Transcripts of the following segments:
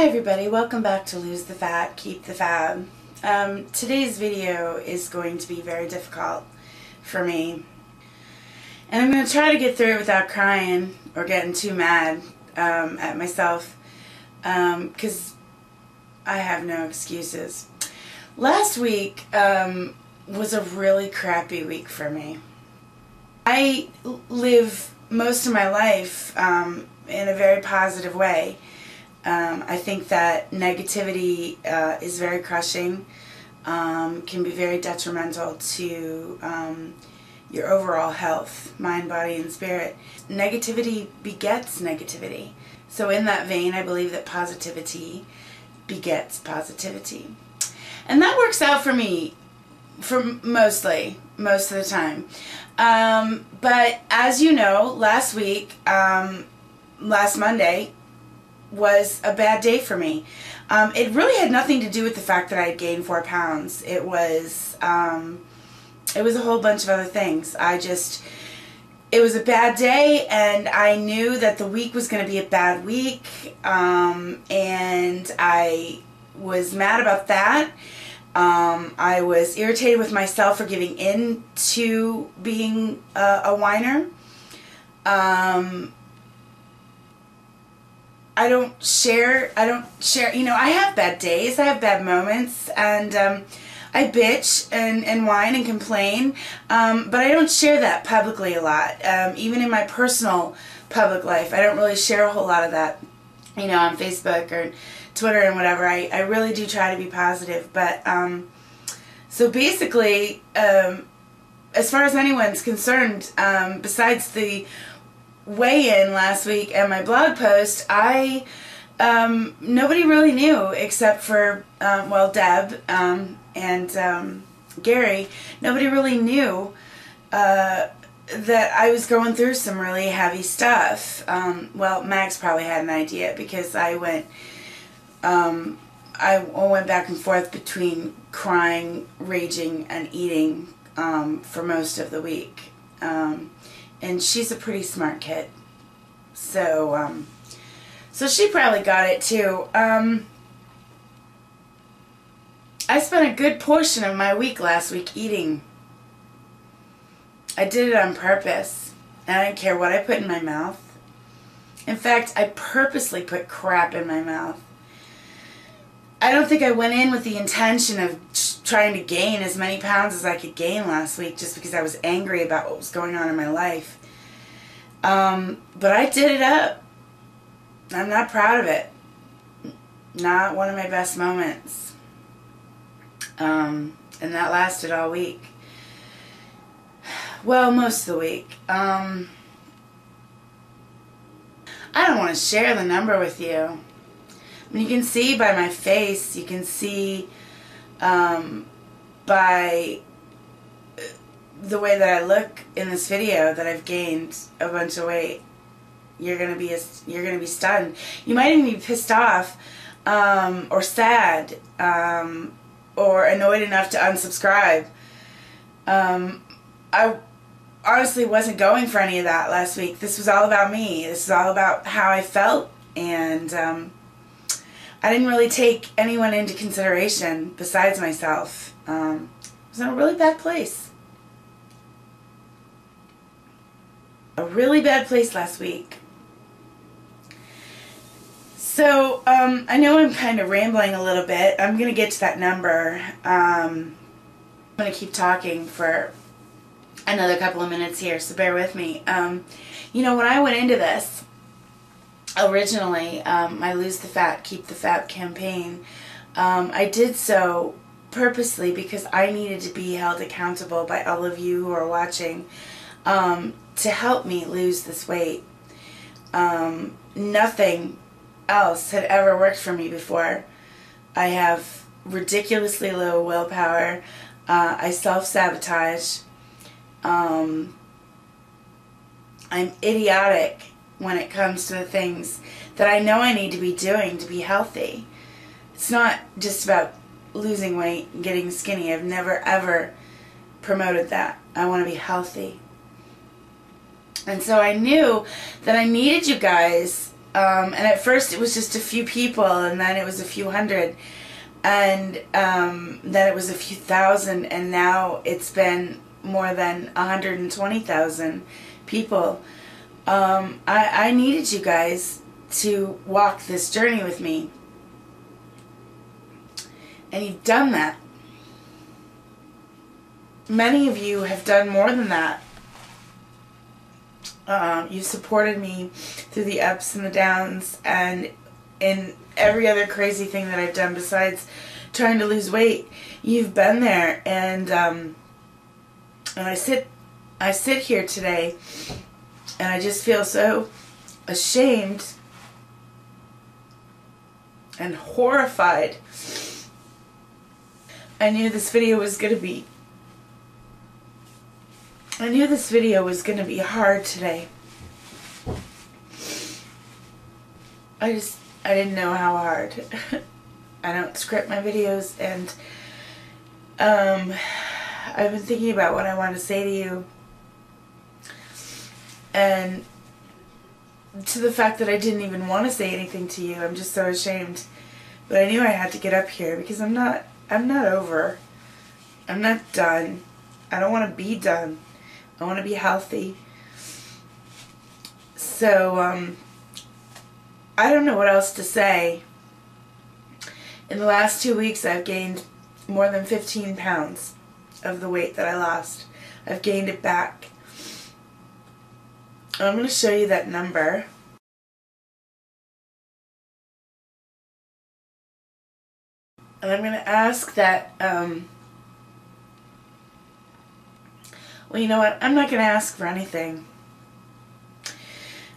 Hi everybody, welcome back to Lose the Fat, Keep the Fab. Today's video is going to be very difficult for me. And I'm going to try to get through it without crying or getting too mad at myself because I have no excuses. Last week was a really crappy week for me. I live most of my life in a very positive way. I think that negativity is very crushing, can be very detrimental to your overall health, mind, body, and spirit. Negativity begets negativity. So in that vein, I believe that positivity begets positivity. And that works out for me for most of the time. But as you know, last week, last Monday, was a bad day for me. It really had nothing to do with the fact that I had gained 4 pounds. It was a whole bunch of other things. It was a bad day, and I knew that the week was going to be a bad week, and I was mad about that. I was irritated with myself for giving in to being a whiner. I don't share, you know, I have bad days, I have bad moments, and I bitch and whine and complain, but I don't share that publicly a lot. Even in my personal public life, I don't really share a whole lot of that, you know, on Facebook or Twitter and whatever. I really do try to be positive, but, so basically, as far as anyone's concerned, besides the weigh-in last week and my blog post, nobody really knew except for, well, Deb and Gary. Nobody really knew that I was going through some really heavy stuff. Well, Max probably had an idea because I went back and forth between crying, raging, and eating for most of the week. And she's a pretty smart kid. So, so she probably got it too. I spent a good portion of my week last week eating. I did it on purpose. And I didn't care what I put in my mouth. In fact, I purposely put crap in my mouth. I don't think I went in with the intention of trying to gain as many pounds as I could gain last week just because I was angry about what was going on in my life. But I did it up. I'm not proud of it. Not one of my best moments. And that lasted all week. Well, most of the week. I don't want to share the number with you. I mean, you can see by my face, you can see by the way that I look in this video that I've gained a bunch of weight. You're gonna be stunned. You might even be pissed off, or sad, or annoyed enough to unsubscribe. I honestly wasn't going for any of that last week. This was all about me. This is all about how I felt, and I didn't really take anyone into consideration besides myself. I was in a really bad place. A really bad place last week. So, I know I'm kind of rambling a little bit. I'm going to get to that number. I'm going to keep talking for another couple of minutes here, so bear with me. You know, when I went into this, originally, my Lose the Fat, Keep the Fat campaign, I did so purposely because I needed to be held accountable by all of you who are watching to help me lose this weight. Nothing else had ever worked for me before. I have ridiculously low willpower. I self-sabotage. I'm idiotic when it comes to the things that I know I need to be doing to be healthy. It's not just about losing weight and getting skinny. I've never ever promoted that. I want to be healthy. And so I knew that I needed you guys And at first it was just a few people, and then it was a few hundred, and then it was a few thousand, and now it's been more than 120,000 people. I needed you guys to walk this journey with me, and you've done that. Many of you have done more than that. You've supported me through the ups and the downs, and in every other crazy thing that I've done besides trying to lose weight. You've been there, and I sit here today, and I just feel so ashamed and horrified. I knew this video was going to be hard today. I didn't know how hard. I don't script my videos, and I've been thinking about what I want to say to you, and to the fact that I didn't even want to say anything to you. I'm just so ashamed. But I knew I had to get up here because I'm not over. I'm not done. I don't want to be done. I want to be healthy. So, I don't know what else to say. In the last 2 weeks, I've gained more than 15 pounds of the weight that I lost. I've gained it back. I'm going to show you that number. And I'm going to ask that, well, you know what? I'm not going to ask for anything.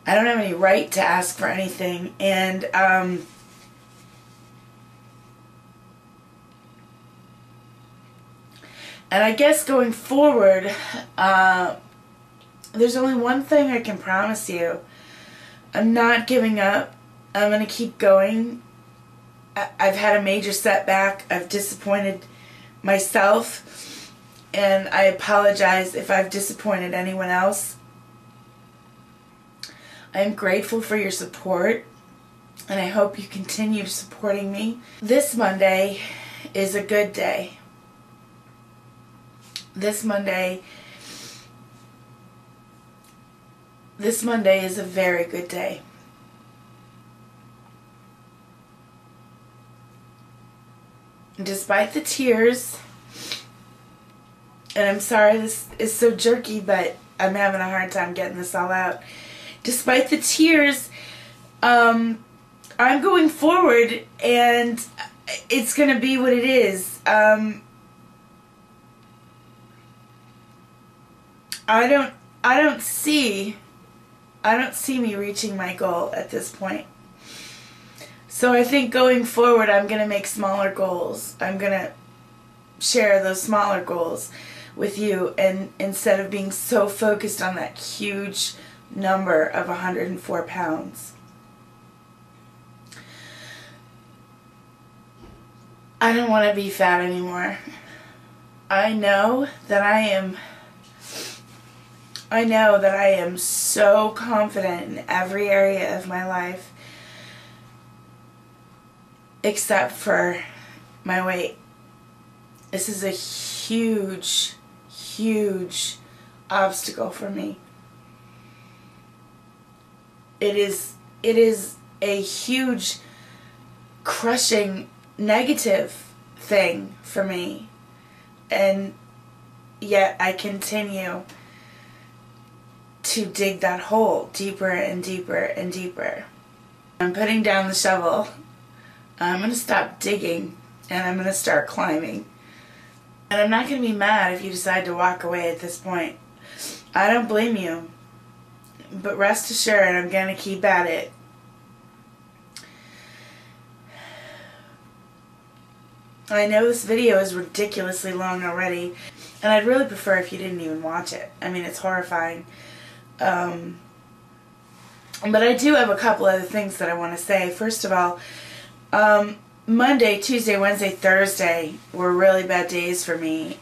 I don't have any right to ask for anything. And I guess going forward, there's only one thing I can promise you. I'm not giving up. I'm going to keep going. I've had a major setback. I've disappointed myself, and I apologize if I've disappointed anyone else. I'm grateful for your support, and I hope you continue supporting me. This Monday is a good day. This Monday is a very good day. Despite the tears, and I'm sorry this is so jerky, but I'm having a hard time getting this all out. Despite the tears, I'm going forward, and it's going to be what it is. I don't see me reaching my goal at this point. So I think going forward, I'm going to make smaller goals. I'm going to share those smaller goals with you, and instead of being so focused on that huge number of 104 pounds. I don't want to be fat anymore. I know that I am so confident in every area of my life except for my weight. This is a huge, huge obstacle for me. It is a huge, crushing, negative thing for me. And yet I continue to dig that hole deeper and deeper and deeper. I'm putting down the shovel. I'm going to stop digging, and I'm going to start climbing. And I'm not going to be mad if you decide to walk away at this point. I don't blame you. But rest assured, I'm going to keep at it. I know this video is ridiculously long already, and I'd really prefer if you didn't even watch it. I mean, it's horrifying. But I do have a couple other things that I want to say. First of all, Monday, Tuesday, Wednesday, Thursday were really bad days for me,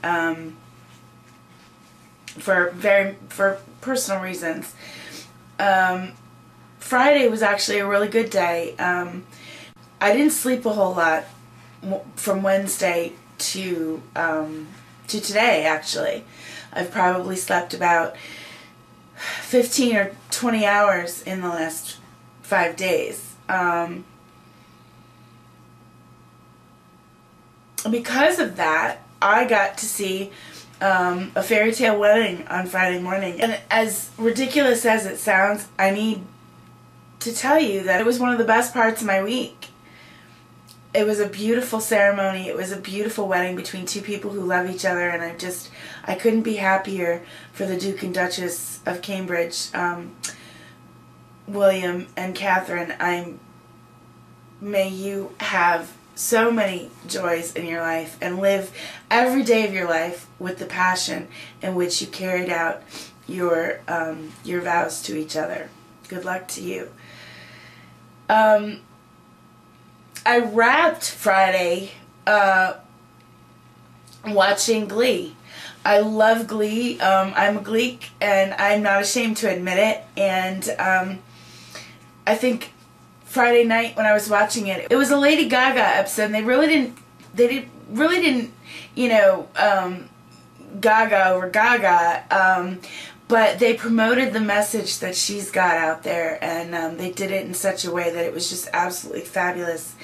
for personal reasons. Friday was actually a really good day. I didn't sleep a whole lot from Wednesday to today, actually. I've probably slept about 15 or 20 hours in the last 5 days. Because of that, I got to see a fairy tale wedding on Friday morning. And as ridiculous as it sounds, I need to tell you that it was one of the best parts of my week. It was a beautiful ceremony. It was a beautiful wedding between two people who love each other, and I couldn't be happier for the Duke and Duchess of Cambridge, William and Catherine. May you have so many joys in your life and live every day of your life with the passion in which you carried out your vows to each other. Good luck to you. I wrapped Friday watching Glee. I love Glee. I'm a Gleek, and I'm not ashamed to admit it. And I think Friday night when I was watching it, it was a Lady Gaga episode, and they really didn't, you know, Gaga over Gaga, but they promoted the message that she's got out there, and they did it in such a way that it was just absolutely fabulous.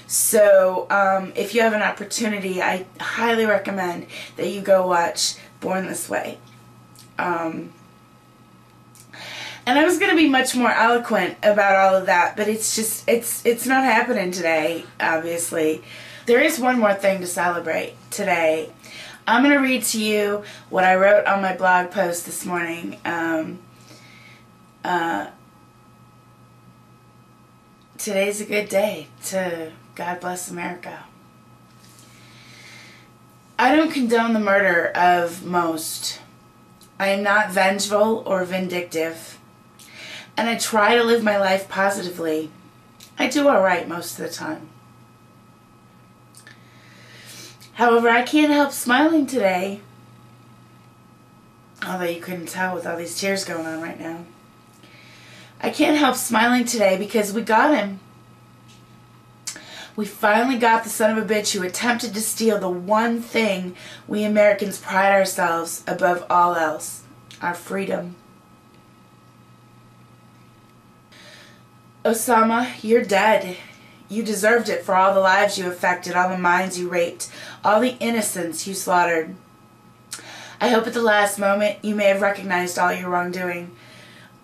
So if you have an opportunity, I highly recommend that you go watch Born This Way. And I was going to be much more eloquent about all of that, but it's just, it's not happening today, obviously. There is one more thing to celebrate today. I'm going to read to you what I wrote on my blog post this morning. Today's a good day to God bless America. I don't condone the murder of most. I am not vengeful or vindictive. And I try to live my life positively. I do alright most of the time. However, I can't help smiling today. Although you couldn't tell with all these tears going on right now. I can't help smiling today because we got him. We finally got the son of a bitch who attempted to steal the one thing we Americans pride ourselves above all else. Our freedom. Osama, you're dead. You deserved it for all the lives you affected, all the minds you raped, all the innocents you slaughtered. I hope at the last moment you may have recognized all your wrongdoing.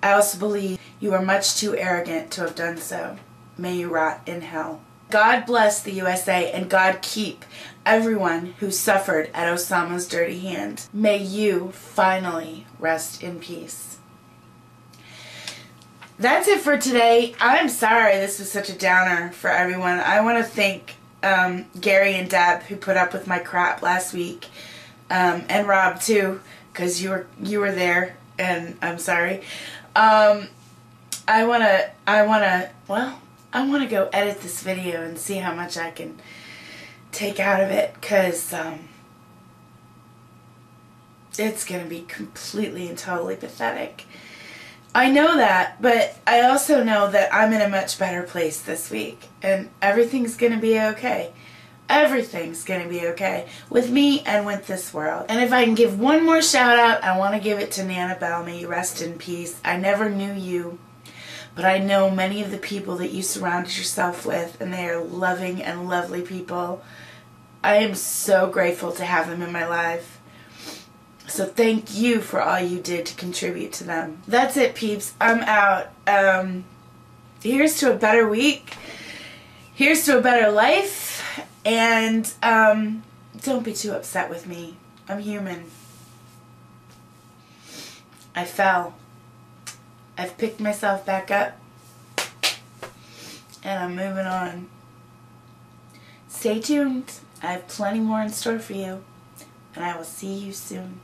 I also believe you are much too arrogant to have done so. May you rot in hell. God bless the USA, and God keep everyone who suffered at Osama's dirty hand. May you finally rest in peace. That's it for today. I'm sorry this was such a downer for everyone. I want to thank Gary and Deb who put up with my crap last week, and Rob too, because you were there, and I'm sorry. I wanna go edit this video and see how much I can take out of it, because it's gonna be completely and totally pathetic. I know that, but I also know that I'm in a much better place this week, and everything's gonna be okay. Everything's gonna be okay with me and with this world. And if I can give one more shout out, I want to give it to Nana Bell. May you rest in peace. I never knew you, but I know many of the people that you surrounded yourself with, and they are loving and lovely people. I am so grateful to have them in my life. So thank you for all you did to contribute to them. That's it, peeps. I'm out. Here's to a better week. Here's to a better life. And don't be too upset with me. I'm human. I fell. I've picked myself back up. And I'm moving on. Stay tuned. I have plenty more in store for you. And I will see you soon.